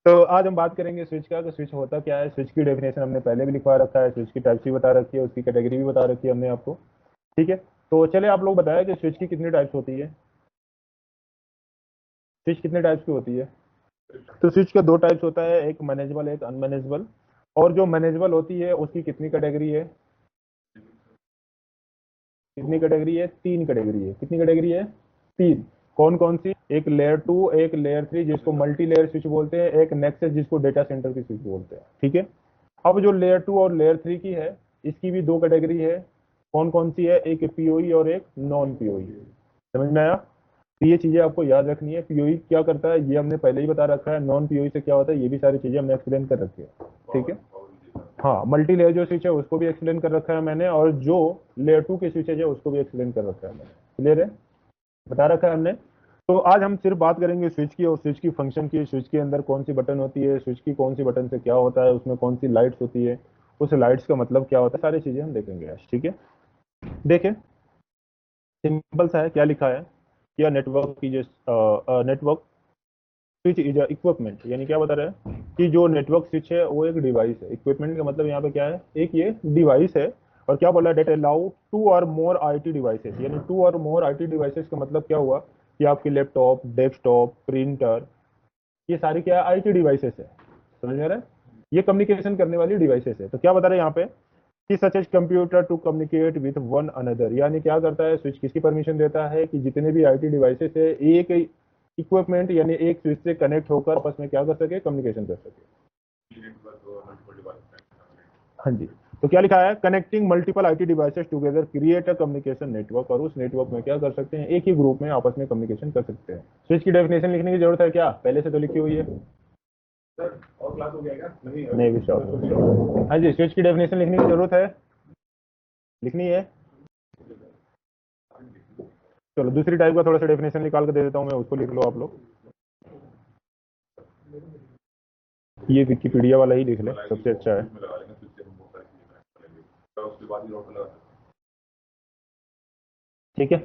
तो आज हम बात करेंगे स्विच का, कि स्विच होता क्या है। स्विच की डेफिनेशन हमने पहले भी लिखवा रखा है, स्विच की टाइप्स भी बता रखी है, उसकी कैटेगरी भी बता रखी है हमने आपको। ठीक है, तो चले आप लोग बताया कि स्विच की कितनी टाइप्स होती है, स्विच कितने टाइप्स की होती है। तो स्विच का दो टाइप्स होता है, एक मैनेजेबल एक अनमैनेजेबल। और जो मैनेजेबल होती है उसकी कितनी कैटेगरी है, कितनी कैटेगरी है, तीन कैटेगरी है। कितनी कैटेगरी है, तीन। कौन कौन सी, एक लेयर टू, एक लेयर थ्री जिसको मल्टी लेयर स्विच बोलते हैं, एक नेक्सस जिसको डेटा सेंटर की स्विच बोलते हैं। ठीक है, अब जो लेयर टू और लेयर थ्री की है, इसकी भी दो कैटेगरी है। कौन कौन सी है, एक पीओई और एक नॉन पीओई। समझ में आया। तो ये चीजें आपको याद रखनी है, पीओई क्या करता है ये हमने पहले ही बता रखा है, नॉन पीओई से क्या होता है ये भी सारी चीजें हमने एक्सप्लेन कर रखी है। ठीक है, हाँ, मल्टी लेयर जो स्विच है उसको भी एक्सप्लेन कर रखा है मैंने, और जो लेयर टू के स्विचेज है उसको भी एक्सप्लेन कर रखा है मैंने। क्लियर है, बता रखा है हमने। तो आज हम सिर्फ बात करेंगे स्विच की और स्विच की फंक्शन की, स्विच के अंदर कौन सी बटन होती है, स्विच की कौन सी बटन से क्या होता है, उसमें कौन सी लाइट्स होती है, उस लाइट्स का मतलब क्या होता है, सारी चीजें हम देखेंगे आज। ठीक है, देखें, सिंपल सा है, क्या लिखा है, क्या नेटवर्क की जो नेटवर्क स्विच इज इक्विपमेंट, यानी क्या बता रहा है कि जो नेटवर्क स्विच है वो एक डिवाइस है। इक्विपमेंट का मतलब यहाँ पे क्या है, एक ये डिवाइस है। और क्या बोला, डेट अलाउ टू और मोर आईटी डिवाइसेस, यानी टू और मोर आईटी डिवाइसेस का मतलब क्या हुआ कि आपके लैपटॉप, डेस्कटॉप, प्रिंटर, ये सारी क्या आईटी डिवाइसेस है। समझ में आ रहा है, ये कम्युनिकेशन करने वाली डिवाइसेस है। तो क्या बता रहे हैं यहाँ पे कि such as computer to communicate with one another, यानी क्या करता है स्विच, किसकी परमिशन देता है कि जितने भी आईटी डिवाइसेस है एक इक्विपमेंट यानी एक स्विच से कनेक्ट होकर आपस में क्या कर सके, कम्युनिकेशन कर सके। हाँ जी, तो क्या लिखा है, connecting multiple IT devices together create a communication network, और उस नेटवर्क में क्या कर सकते हैं, एक ही ग्रुप में आपस में कम्युनिकेशन कर सकते हैं। स्विच की डेफिनेशन लिखने की जरूरत है क्या, पहले से तो लिखी हुई है। सर और क्लास हो गया क्या, नहीं भी स्टॉप। हाँ जी, स्विच की डेफिनेशन लिखने की जरूरत है, लिखनी है। चलो दूसरी टाइप का थोड़ा सा डेफिनेशन निकाल कर दे देता हूँ मैं, उसको लिख लो आप लोग। ये विकिपीडिया वाला ही लिख ले, सबसे अच्छा है। ठीक है,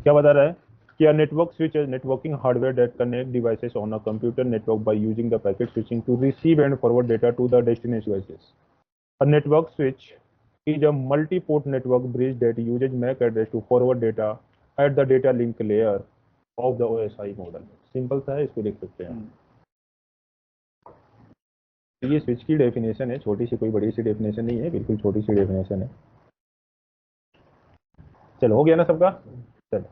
क्या बता रहा है कि a network switch is networking hardware that connect devices on a computer network by using the packet switching to receive and forward data to the destination devices. A network switch is a multi-port network bridge that uses MAC address to forward data at the data link layer of the OSI model. Simple सा है, इसको लिख सकते हैं। ये switch की definition है, छोटी सी, कोई बड़ी सी डेफिनेशन नहीं है, बिल्कुल छोटी सी डेफिनेशन है। चलो हो गया ना सबका। चलो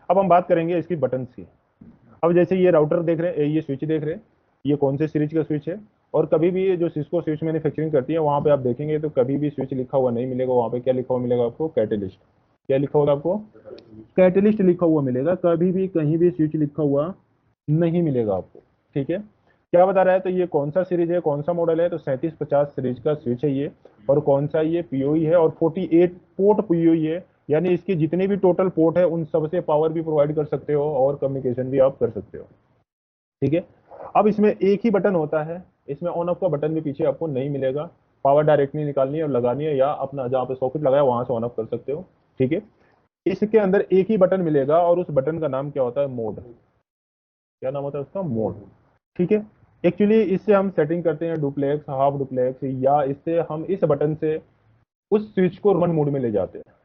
अब हम बात करेंगे इसकी बटन्स की। अब जैसे ये राउटर देख रहे हैं, ये स्विच देख रहे हैं, ये कौन से सीरीज का स्विच है। और कभी भी ये जो सिस्को स्विच मैन्युफैक्चरिंग करती है वहां पे आप देखेंगे तो कभी भी स्विच लिखा हुआ नहीं मिलेगा, वहां पे क्या लिखा हुआ मिलेगा आपको, कैटेलिस्ट। क्या लिखा होगा आपको, कैटेलिस्ट लिखा हुआ मिलेगा, कभी भी कहीं भी स्विच लिखा हुआ नहीं मिलेगा आपको। ठीक है, क्या बता रहा है, तो ये कौन सा सीरीज है, कौन सा मॉडल है, तो 3750 सीरीज का स्विच है ये। और कौन सा, ये पीओई है, और 48 पोर्ट पीओई है, यानी इसके जितने भी टोटल पोर्ट है उन सबसे पावर भी प्रोवाइड कर सकते हो और कम्युनिकेशन भी आप कर सकते हो। ठीक है, अब इसमें एक ही बटन होता है, इसमें ऑन ऑफ का बटन भी पीछे आपको नहीं मिलेगा। पावर डायरेक्टली निकालनी है और लगानी है, या अपना जहां पे सॉकेट लगाया वहां से ऑन ऑफ कर सकते हो। ठीक है, इसके अंदर एक ही बटन मिलेगा और उस बटन का नाम क्या होता है, मोड। क्या नाम होता है उसका, मोड। ठीक है, एक्चुअली इससे हम सेटिंग करते हैं डुप्लेक्स, हाफ डुप्लेक्स, या इससे हम इस बटन से उस स्विच को रोमन मोड में ले जाते हैं।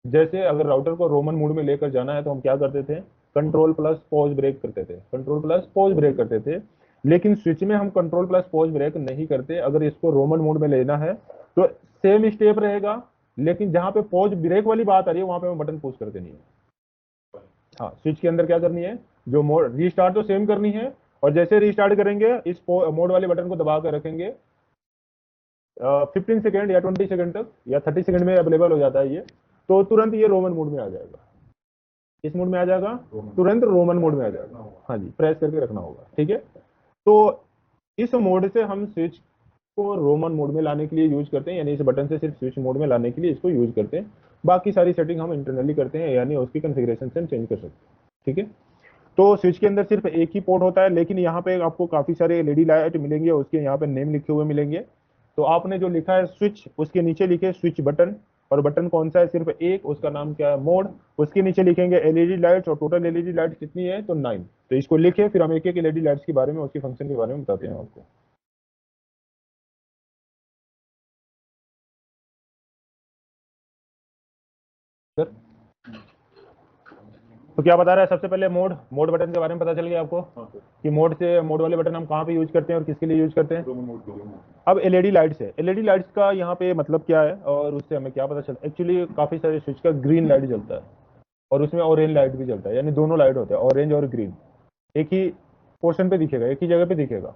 जैसे अगर राउटर को रोमन मोड में लेकर जाना है तो हम क्या करते थे, कंट्रोल प्लस पॉज ब्रेक करते थे, कंट्रोल प्लस पॉज ब्रेक करते थे। लेकिन स्विच में हम कंट्रोल प्लस पॉज ब्रेक नहीं करते, अगर इसको रोमन मोड में लेना है तो सेम स्टेप रहेगा, लेकिन जहां पे पॉज ब्रेक वाली बात आ रही है वहां पे हमें बटन पुश कर देनी है। हाँ, स्विच के अंदर क्या करनी है, जो मोड रीस्टार्ट तो सेम करनी है, और जैसे रीस्टार्ट करेंगे इस मोड वाले बटन को दबा कर रखेंगे 15 सेकेंड या 20 सेकेंड तक, या 30 सेकेंड में अवेलेबल हो जाता है ये, तो तुरंत ये रोमन मोड में आ जाएगा। किस मोड में आ जाएगा, तुरंत रोमन मोड में आ जाएगा। हाँ जी, प्रेस करके रखना होगा। ठीक है, तो इस मोड से हम स्विच को रोमन मोड में लाने के लिए यूज करते हैं, यानी इस बटन से सिर्फ स्विच मोड में लाने के लिए इसको यूज करते हैं। बाकी सारी सेटिंग हम इंटरनली करते हैं, यानी उसकी कॉन्फ़िगरेशन से हम चेंज कर सकते हैं। ठीक है, तो स्विच के अंदर सिर्फ एक ही पोर्ट होता है, लेकिन यहाँ पे आपको काफी सारे एलईडी लाइट मिलेंगे, उसके यहाँ पे नेम लिखे हुए मिलेंगे। तो आपने जो लिखा है स्विच, उसके नीचे लिखे स्विच बटन, और बटन कौन सा है, सिर्फ एक, उसका नाम क्या है, मोड। उसके नीचे लिखेंगे एलईडी लाइट्स, और टोटल एलईडी लाइट्स कितनी है, तो 9। तो इसको लिखे, फिर हम एक एक एलईडी लाइट्स के बारे में, उसकी फंक्शन के बारे में बताते हैं आपको। सर, तो क्या बता रहा है, सबसे पहले मोड, मोड बटन के बारे में पता चल गया आपको कि मोड से, मोड वाले बटन हम कहाँ पे यूज करते हैं और किसके लिए यूज करते हैं। अब एलईडी लाइट्स है, एलईडी लाइट्स का यहाँ पे मतलब क्या है और उससे हमें क्या पता चलता है। एक्चुअली काफी सारे स्विच का ग्रीन लाइट जलता है और उसमें ऑरेंज लाइट भी जलता है, यानी दोनों लाइट होते हैं, ऑरेंज और ग्रीन, एक ही पोर्शन पे दिखेगा, एक ही जगह पे दिखेगा।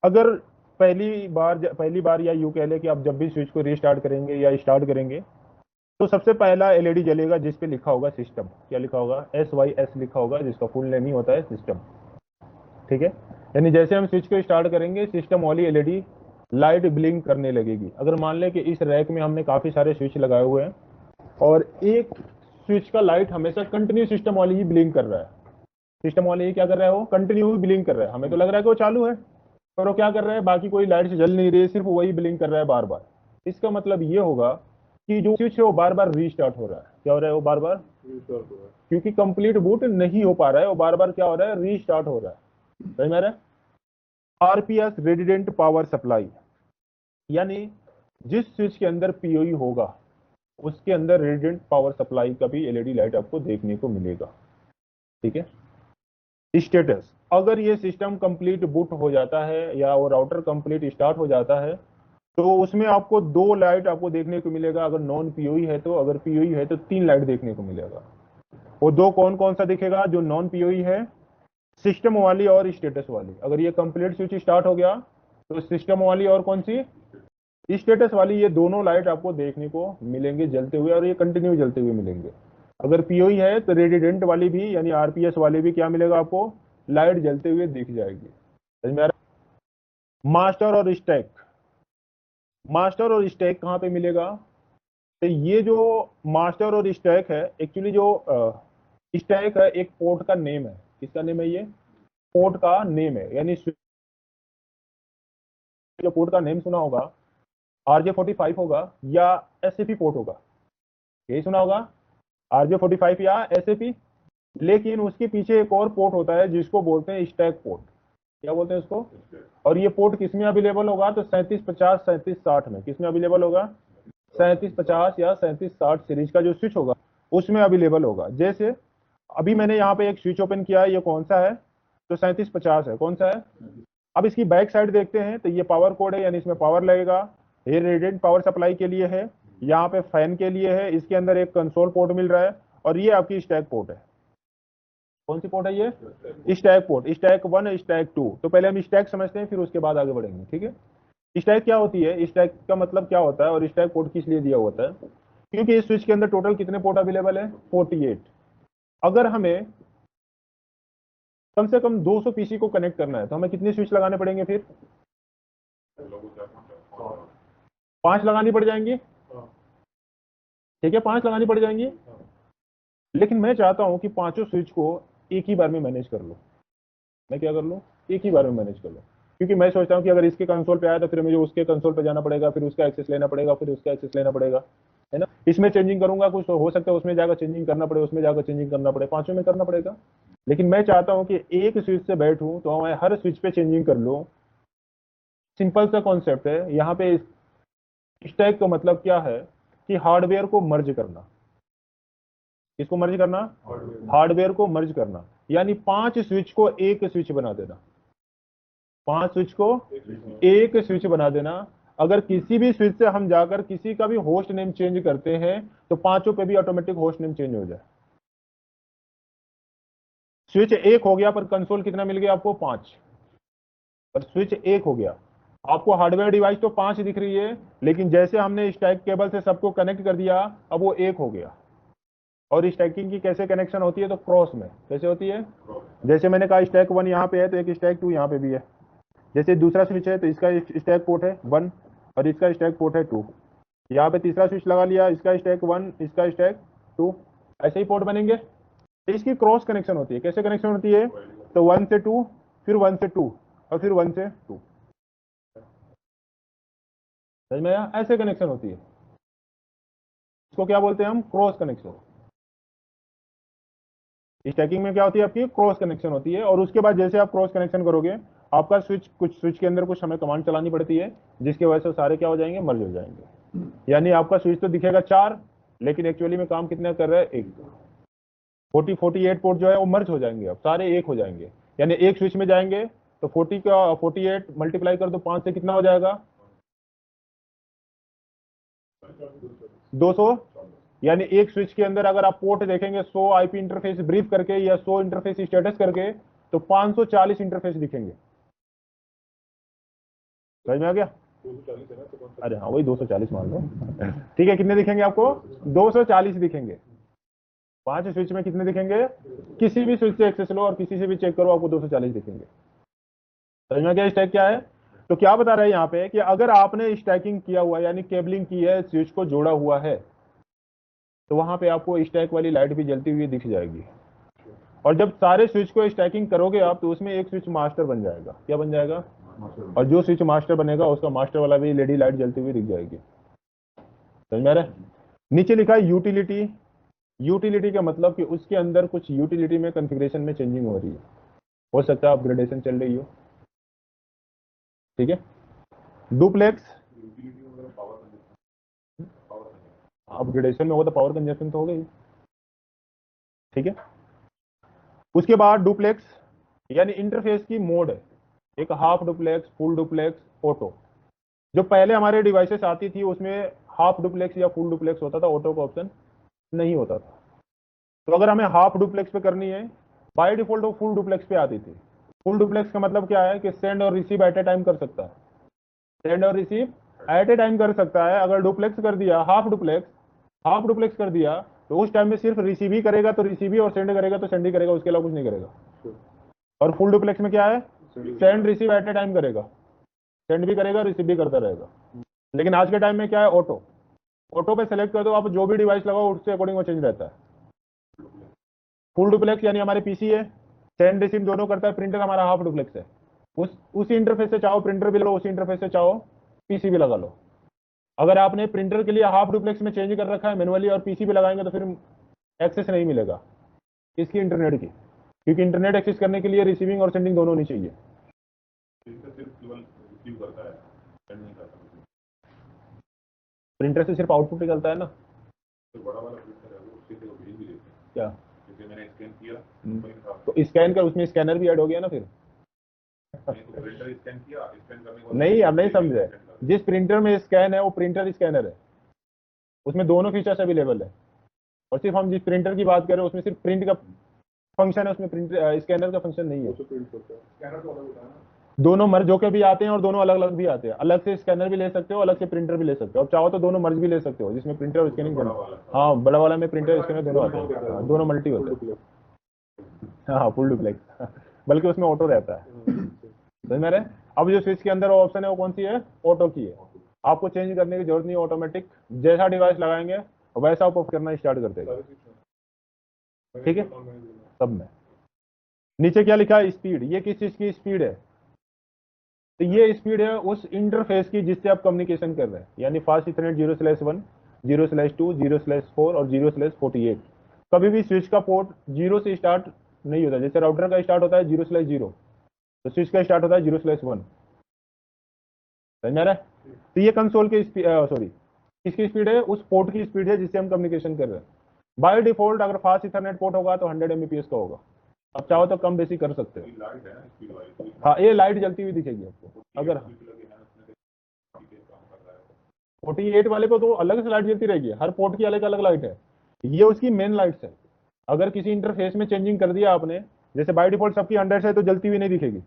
अगर पहली बार या यूं कह ले कि आप जब भी स्विच को रीस्टार्ट करेंगे या स्टार्ट करेंगे, तो सबसे पहला एलईडी जलेगा जिस पे लिखा होगा सिस्टम। क्या लिखा होगा, SYS लिखा होगा, जिसका फुल नेम ही होता है सिस्टम। ठीक है, यानी जैसे हम स्विच को स्टार्ट करेंगे, सिस्टम वाली एलईडी लाइट ब्लिंक करने लगेगी। अगर मान लें कि इस रैक में हमने काफी सारे स्विच लगाए हुए हैं और एक स्विच का लाइट हमेशा कंटिन्यू सिस्टम वाली ही ब्लिंक कर रहा है, सिस्टम वाले ही क्या कर रहा है, वो कंटिन्यू ब्लिंक कर रहा है, हमें तो लग रहा है कि वो चालू है, पर वो क्या कर रहा है, बाकी कोई लाइट जल नहीं रही है, सिर्फ वही ब्लिंक कर रहा है बार बार। इसका मतलब ये होगा कि जो स्विच है वो बार बार रीस्टार्ट हो रहा है। क्या हो रहा है, वो बार बार रीस्टार्ट हो रहा है, क्योंकि कंप्लीट बूट नहीं हो पा रहा है, वो बार बार क्या हो रहा है, रीस्टार्ट हो रहा है। समझ में आ रहा है। आरपीएस रेडिडेंट पावर सप्लाई, यानी जिस स्विच के अंदर पीओई होगा उसके अंदर रेडिडेंट पावर सप्लाई का भी एलईडी लाइट आपको देखने को मिलेगा। ठीक है। स्टेटस, अगर ये सिस्टम कंप्लीट बूट हो जाता है या वो राउटर कंप्लीट स्टार्ट हो जाता है, तो उसमें आपको दो लाइट आपको देखने को मिलेगा। अगर नॉन पीओई है तो, अगर पीओई है तो तीन लाइट देखने को मिलेगा। वो दो कौन कौन सा दिखेगा, जो नॉन पीओई है, सिस्टम वाली और स्टेटस वाली। अगर ये कंप्लीट स्विच स्टार्ट हो गया तो सिस्टम वाली और कौन सी, स्टेटस वाली, ये दोनों लाइट आपको देखने को मिलेंगे जलते हुए, और ये कंटिन्यू जलते हुए मिलेंगे। अगर पीओई है तो रेडिडेंट वाली भी यानी आरपीएस वाली भी क्या मिलेगा आपको, लाइट जलते हुए दिख जाएगी। समझ में आ रहा है? मास्टर और स्टैक, मास्टर और स्टैक कहाँ पे मिलेगा, तो ये जो मास्टर और स्टैक है, एक्चुअली जो स्टैक है एक पोर्ट का नेम है। किसका नेम है, ये पोर्ट का नेम है, यानी जो पोर्ट का नेम सुना होगा, RJ45 होगा या SCP पोर्ट होगा, यही सुना होगा, RJ45 या SCP। लेकिन उसके पीछे एक और पोर्ट होता है जिसको बोलते हैं स्टैक पोर्ट। क्या बोलते हैं उसको, और ये पोर्ट किस में अवेलेबल होगा, तो 3750 3760 में। किस में अवेलेबल होगा, 3750 या 3760 सीरीज का जो स्विच होगा उसमें अवेलेबल होगा। जैसे अभी मैंने यहाँ पे एक स्विच ओपन किया है, ये कौन सा है, तो 3750 है। कौन सा है, अब इसकी बैक साइड देखते हैं, तो ये पावर कोड है, यानी इसमें पावर लगेगा। ये रेडिएंट पावर सप्लाई के लिए है, यहाँ पे फैन के लिए है, इसके अंदर एक कंसोल पोर्ट मिल रहा है, और ये आपकी स्टैक पोर्ट है। कौन सी पोर्ट है ये, स्टैक पोर्ट, स्टैक 1 स्टैक 2। तो पहले हम स्टैक समझते हैं, फिर उसके बाद आगे बढ़ेंगे। ठीक है। स्टैक क्या होती है, स्टैक का मतलब क्या होता है, और स्टैक पोर्ट किस लिए दिया होता है, क्योंकि इस स्विच के अंदर टोटल कितने पोर्ट अवेलेबल है, 48। अगर हमें कम से कम 200 पीसी को कनेक्ट करना है तो हमें कितने स्विच लगाने पड़ेंगे, फिर 5 लगानी पड़ जाएंगी। ठीक है, 5 लगानी पड़ जाएंगी। लेकिन मैं चाहता हूं कि पांचों स्विच को एक ही बार में मैनेज कर लो। मैं क्या कर लूं, एक ही बार में मैनेज कर लूं, क्योंकि मैं सोचता हूं कि अगर इसके कंसोल पे आया तो फिर मुझे उसके कंसोल पे जाना पड़ेगा, फिर उसका एक्सेस लेना पड़ेगा, फिर उसका एक्सेस लेना पड़ेगा, है ना। इसमें चेंजिंग करूंगा कुछ तो हो सकता है उसमें जाकर चेंजिंग करना पड़े, उसमें जाकर चेंजिंग करना पड़े, पांचों में करना पड़ेगा। लेकिन मैं चाहता हूं कि एक स्विच से बैठूं तो मैं हर स्विच पे चेंजिंग कर लूं। सिंपल सा कॉन्सेप्ट है यहाँ पे। स्टैक का मतलब क्या है कि हार्डवेयर को मर्ज करना। किसको मर्ज करना, हार्डवेयर को मर्ज करना, यानी 5 स्विच को एक स्विच बना देना, 5 स्विच को एक स्विच बना देना। अगर किसी भी स्विच से हम जाकर किसी का भी होस्ट नेम चेंज करते हैं तो पांचों पे भी ऑटोमेटिक होस्ट नेम चेंज हो जाए। स्विच एक हो गया पर कंसोल कितना मिल गया आपको, 5। पर स्विच एक हो गया, आपको हार्डवेयर डिवाइस तो 5 दिख रही है, लेकिन जैसे हमने स्टैक केबल से सबको कनेक्ट कर दिया, अब वो एक हो गया। और स्टैकिंग की कैसे कनेक्शन होती है, तो क्रॉस में कैसे होती है, जैसे मैंने कहा स्टैक 1 यहाँ पे है तो एक स्टैक 2 यहाँ पे भी है। जैसे दूसरा स्विच है तो इसका स्टैक पोर्ट है 1 और इसका स्टैक पोर्ट है 2। यहाँ पे तीसरा स्विच लगा लिया, इसका स्टैक 1 इसका स्टैक 2। ऐसे ही पोर्ट बनेंगे। तो इसकी क्रॉस कनेक्शन होती है। कैसे कनेक्शन होती है, तो 1 से 2, फिर 1 से 2, और फिर 1 से 2। समझ में आया, ऐसे कनेक्शन होती है। इसको क्या बोलते हैं हम, क्रॉस कनेक्शन। स्टैकिंग में क्या होती है आपकी, क्रॉस कनेक्शन होती है। और उसके बाद जैसे आप क्रॉस कनेक्शन करोगे, आपका स्विच के अंदर कुछ हमें कमांड चलानी पड़ती है, जिसकी वजह से सारे क्या हो जाएंगे, मर्ज हो जाएंगे। यानी आपका स्विच तो दिखेगा 4, लेकिन एक्चुअली में काम कितना कर रहा है, 1। 48 पोर्ट जो है वो मर्ज हो जाएंगे, अब सारे एक हो जाएंगे। यानी एक स्विच में जाएंगे तो 40 का 48 मल्टीप्लाई कर दो 5 से, कितना हो जाएगा, 200। यानी एक स्विच के अंदर अगर आप पोर्ट देखेंगे 100 आईपी इंटरफेस ब्रीफ करके या 100 इंटरफेस स्टेटस करके, तो 540 इंटरफेस दिखेंगे। समझ में आ गया? अरे हाँ, वही 240 मान लो। ठीक है, कितने दिखेंगे आपको, 240 दिखेंगे। 5 स्विच में कितने दिखेंगे, किसी भी स्विच से एक्सेस लो और किसी से भी चेक करो, आपको 240 दिखेंगे। समझ में गया स्टैक क्या है? तो क्या बता रहा है यहाँ पे कि अगर आपने स्टैकिंग किया हुआ यानी केबलिंग की है, स्विच को जोड़ा हुआ है, तो वहां पे आपको स्टैक वाली लाइट भी जलती हुई दिख जाएगी। और जब सारे स्विच को स्टैकिंग करोगे आप, तो उसमें एक स्विच मास्टर बन जाएगा। क्या बन जाएगा? और जो स्विच मास्टर बनेगा उसका मास्टर वाला भी लेडी लाइट जलती हुई दिख जाएगी। समझ में आ रहा है? नीचे लिखा है यूटिलिटी। यूटिलिटी का मतलब कि उसके अंदर कुछ यूटिलिटी में कॉन्फ़िगरेशन में चेंजिंग हो रही है, हो सकता है अपग्रेडेशन चल रही हो। ठीक है। डुप्लेक्स, अपग्रेडेशन में होगा तो पावर कंजप्शन तो हो गई। ठीक है। उसके बाद डुप्लेक्स यानी इंटरफेस की मोड है, एक half duplex, full duplex, auto. जो पहले हमारे डिवाइसेस आती थी उसमें हाफ डुप्लेक्स या फुल डुप्लेक्स होता था, ऑटो का ऑप्शन नहीं होता था। तो अगर हमें हाफ डुप्लेक्स पे करनी है, बाय डिफॉल्ट वो फुल डुप्लेक्स पे आती थी। फुल डुप्लेक्स का मतलब क्या है कि सेंड और रिसीव एट ए टाइम कर सकता है, सेंड और रिसीव एट ए टाइम कर सकता है। अगर डुप्लेक्स कर दिया, हाफ डुप्लेक्स कर दिया, तो उस टाइम में सिर्फ रिसीव ही करेगा तो रिसीव ही, और सेंड करेगा तो सेंड ही करेगा, उसके अलावा कुछ नहीं करेगा। और फुल डुप्लेक्स में क्या है, send receive at A time करेगा, सेंड भी करेगा, रिसीव भी करता रहेगा। लेकिन आज के टाइम में क्या है, ऑटो। ऑटो पे सेलेक्ट कर दो आप, जो भी डिवाइस लगाओ उससे अकॉर्डिंग वो चेंज रहता है। फुल डुप्लेक्स यानी हमारे पीसी है, सेंड रिसीव दोनों करता है। प्रिंटर हमारा हाफ डुप्लेक्स है, उसी इंटरफेस से चाहो प्रिंटर भी लो, उसी इंटरफेस से चाहो पीसी भी लगा लो। अगर आपने प्रिंटर के लिए हाफ डुप्लेक्स में चेंज कर रखा है मैनुअली और पीसी भी लगाएंगे तो फिर एक्सेस नहीं मिलेगा इसकी, इंटरनेट की, क्योंकि इंटरनेट एक्सेस करने के लिए रिसीविंग और सेंडिंग दोनों होनी चाहिए। प्रिंटर से सिर्फ आउटपुट निकलता है ना, तो बड़ा वाला प्रिंटर है वो उससे तो भेज भी देते हैं क्या, जैसे मैंने स्कैन किया तो स्कैन कर, उसमें स्कैनर भी ऐड हो गया ना फिर। तो प्रिंटर स्कैन किया, स्कैन करने के बाद नहीं, आप नहीं समझे। जिस प्रिंटर में स्कैन है वो प्रिंटर स्कैनर है, उसमें दोनों फीचर्स अवेलेबल है। और सिर्फ हम जिस प्रिंटर की बात कर रहे हैं उसमें सिर्फ प्रिंट का फंक्शन है, उसमें प्रिंट स्कैनर का फंक्शन नहीं है। स्कैनर तो अलग होता है ना, दोनों मर्ज होकर भी आते हैं और दोनों अलग अलग भी आते हैं। अलग से स्कैनर भी ले सकते हो, अलग से प्रिंटर भी ले सकते हो, और चाहो तो दोनों मर्ज भी ले सकते हो, जिसमें प्रिंटर और स्कैनिंग दोनों। हाँ, बड़ा वाला में प्रिंटर स्कैनर दोनों आते हैं, हाँ, दोनों मल्टी होते हैं। हाँ, फुल डुप्लेक्स, बल्कि उसमें ऑटो रहता है। समझ में? अब जो स्विच के अंदर ऑप्शन है वो कौन सी है, ऑटो की है। आपको चेंज करने की जरूरत नहीं, ऑटोमेटिक जैसा डिवाइस लगाएंगे वैसा आप ऑफ करना स्टार्ट कर देगा। ठीक है, सब में। नीचे क्या लिखा है, स्पीड। ये किस चीज की स्पीड है, तो ये स्पीड है उस इंटरफेस की जिससे आप कम्युनिकेशन कर रहे हैं, यानी फास्ट इथरनेट 0/1, 0/2, 0/4 और 0/48। कभी भी स्विच का पोर्ट 0 से स्टार्ट नहीं होता। जैसे राउटर का स्टार्ट होता है 0/0, तो स्विच का स्टार्ट होता है 0/1। समझ में आ रहा है? तो ये कंसोल की सॉरी किसकी स्पीड है, उस पोर्ट की स्पीड है जिससे हम कम्युनिकेशन कर रहे हैं। बाय डिफॉल्ट अगर फास्ट इथरनेट पोर्ट होगा तो 100 Mbps का होगा। आप चाहो तो कम बेसी कर सकते हो। हाँ, ये लाइट जलती हुई दिखेगी आपको। अगर 48 वाले को तो अलग से लाइट जलती रहेगी, हर पोर्ट की अलग अलग लाइट है, ये उसकी मेन लाइट्स है। अगर किसी इंटरफेस में चेंजिंग कर दिया आपने, जैसे बाय डिफॉल्ट सबकी 100 है तो जलती हुई नहीं दिखेगी।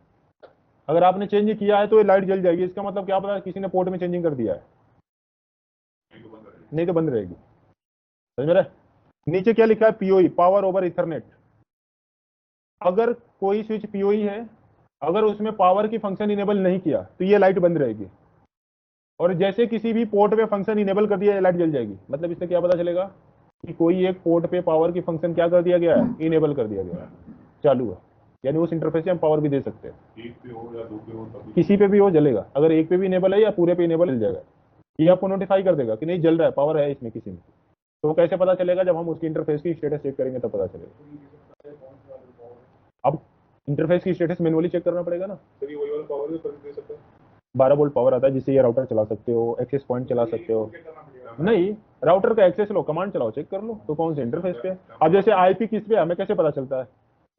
अगर आपने चेंज किया है तो ये लाइट जल जाएगी। इसका मतलब क्या पता किसी ने पोर्ट में चेंजिंग कर दिया है, नहीं तो बंद रहेगी। समझ में? नीचे क्या लिखा है, पीओई, पावर ओवर इथरनेट। अगर कोई स्विच पीओई है, अगर उसमें पावर की फंक्शन इनेबल नहीं किया तो ये लाइट बंद रहेगी, और जैसे किसी भी पोर्ट पे फंक्शन इनेबल कर दिया, ये लाइट जल जाएगी। मतलब इससे क्या पता चलेगा कि कोई एक पोर्ट पे पावर की फंक्शन क्या कर दिया गया है, इनेबल कर दिया गया है, चालू है। यानी उस इंटरफेस से हम पावर भी दे सकते हैं, एक पे हो या दो पे हो, किसी पे भी हो जलेगा। अगर एक पे भी इनेबल है या पूरे पे इनेबल जल जाएगा, ये आपको नोटिफाई कर देगा कि नहीं जल रहा है, पावर है इसमें किसी में। तो कैसे पता चलेगा? जब हम उसकी इंटरफेस की स्टेटस चेक करेंगे तब पता चलेगा। अब इंटरफेस की स्टेटस मैनुअली चेक करना पड़ेगा ना। 12 वोल्ट पावर आता है जिससे ये राउटर चला सकते हो, एक्सेस पॉइंट चला सकते हो। नहीं, राउटर का एक्सेस लो, कमांड चलाओ, चेक कर लो तो कौन से इंटरफेस पे। अब जैसे आईपी किस पे हमें कैसे पता चलता है?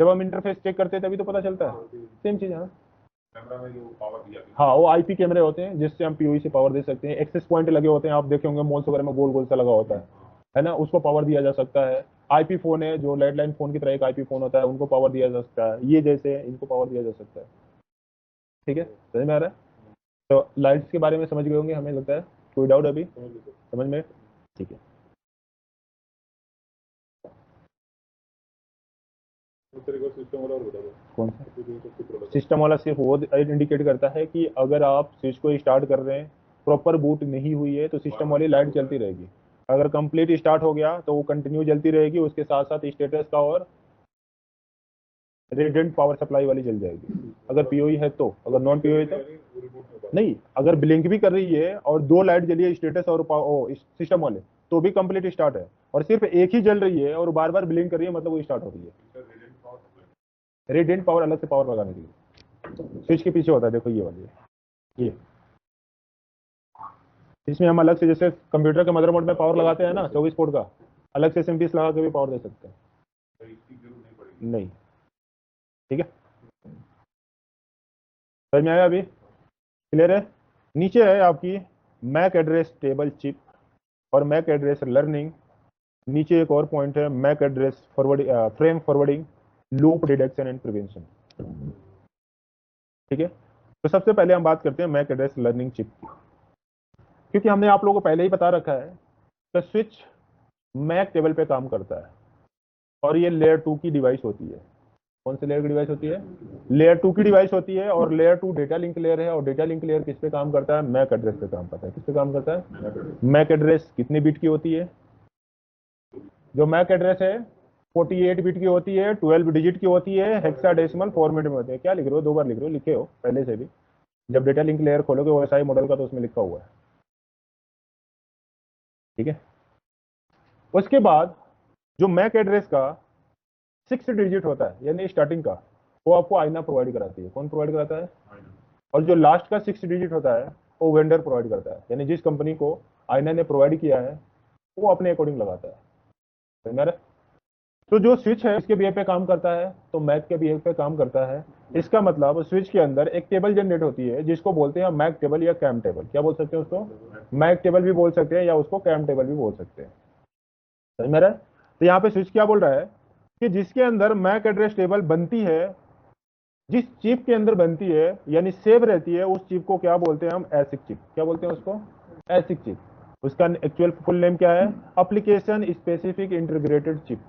जब हम इंटरफेस चेक करते हैं तभी तो पता चलता है। सेम चीज है। हाँ, वो आईपी कैमरे होते हैं जिससे हम पीओई से पावर दे सकते हैं। एक्सेस पॉइंट लगे होते हैं, आप देखे होंगे मॉल्स वगैरह में गोल गोल सा लगा होता है ना, उसको पावर दिया जा सकता है। आईपी फोन है जो लैंडलाइन फोन की तरह एक आईपी फोन होता है, उनको पावर दिया जा सकता है। ये जैसे इनको पावर दिया जा सकता है। ठीक है, समझ में आ रहा है? तो लाइट्स के बारे में समझ गए होंगे हमें लगता है। कोई डाउट अभी समझ में? ठीक है। कौन सा सिस्टम वाला? सिर्फ वो इंडिकेट करता है कि अगर आप स्विच को स्टार्ट कर रहे हैं, प्रॉपर बूट नहीं हुई है, तो सिस्टम वाली लाइट चलती रहेगी। अगर कंप्लीट स्टार्ट हो गया तो वो कंटिन्यू जलती रहेगी, उसके साथ साथ स्टेटस का और रेडिएंट पावर सप्लाई वाली जल जाएगी। अगर पीओई है तो, अगर नॉन पीओई तो नहीं। अगर ब्लिंक भी कर रही है और दो लाइट जली है, स्टेटस और सिस्टम वाले, तो भी कंप्लीट स्टार्ट है। और सिर्फ एक ही जल रही है और बार बार ब्लिंक कर रही है, मतलब वो स्टार्ट हो रही है। रेडिएंट पावर अलग से पावर लगाने के लिए स्विच के पीछे होता है, देखो ये वाली, ये इसमें हम अलग से जैसे कंप्यूटर के मदरबोर्ड में पावर लगाते हैं ना 24 पोर्ट का, अलग से एसएमपीएस लगा के भी पावर दे सकते हैं। नहीं, ठीक है, समझ में आया? अभी क्लियर है? नीचे है आपकी मैक एड्रेस टेबल चिप और मैक एड्रेस लर्निंग। नीचे एक और पॉइंट है, MAC address forwarding, frame forwarding, loop detection and prevention. ठीक है, तो सबसे पहले हम बात करते हैं मैक एड्रेस लर्निंग चिप की, क्योंकि हमने आप लोगों को पहले ही बता रखा है कि स्विच मैक टेबल पे काम करता है और ये लेयर 2 की डिवाइस होती है। कौन सी लेयर की डिवाइस होती है? लेयर 2 की डिवाइस होती है। और लेयर 2 डेटा लिंक लेयर है, और डेटा लिंक लेयर किस पे काम करता है? मैक एड्रेस पे काम करता है। किस पे काम करता है? मैक एड्रेस कितने बिट की होती है? जो मैक एड्रेस है 48 बिट की होती है, 12 डिजिट की होती है, हेक्साडेसिमल फॉर्मेट में होती है। क्या लिख रहे हो? 2 बार लिख रहे हो, लिखे हो पहले से भी। जब डेटा लिंक लेयर खोलोगे ओएसआई मॉडल का तो उसमें लिखा हुआ है। ठीक है, उसके बाद जो मैक एड्रेस का 6 डिजिट होता है यानी स्टार्टिंग का, वो आपको आईना प्रोवाइड कराती है। कौन प्रोवाइड कराता है? और जो लास्ट का 6 डिजिट होता है वो वेंडर प्रोवाइड करता है, यानी जिस कंपनी को आईना ने प्रोवाइड किया है वो अपने अकॉर्डिंग लगाता है। समझ में आ रहा है? तो जो स्विच है इसके बिहेव पे काम करता है, तो मैक के बिहेव पे काम करता है। इसका मतलब स्विच के अंदर एक टेबल जनरेट होती है जिसको बोलते हैं मैक टेबल या कैम टेबल। क्या बोल सकते हैं उसको? मैक टेबल भी बोल सकते हैं या उसको कैम टेबल भी बोल सकते हैं। समझ में आ रहा है? तो यहाँ पे स्विच क्या बोल रहा है कि जिसके अंदर मैक एड्रेस टेबल बनती है, जिस चिप के अंदर बनती है यानी सेव रहती है, उस चिप को क्या बोलते हैं हम? एसिक चिप। क्या बोलते हैं उसको? एसिक चिप। उसका एक्चुअल फुल नेम क्या है? Application specific integrated chip.